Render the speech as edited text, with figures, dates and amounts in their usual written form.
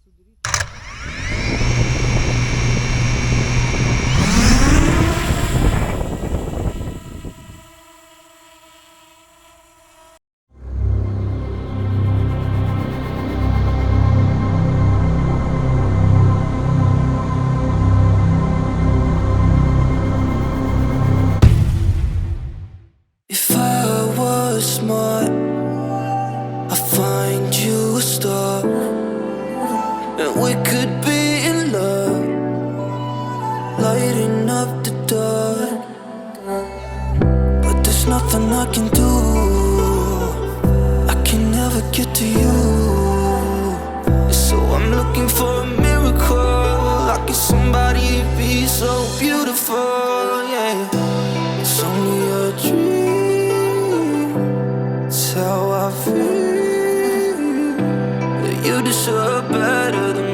If I was smart, I'd find you a star, and we could be in love, lighting up the dark. But there's nothing I can do, I can never get to you. So I'm looking for a miracle, like it's somebody to be so beautiful, yeah. It's only a dream, it's how I feel. But you deserve better than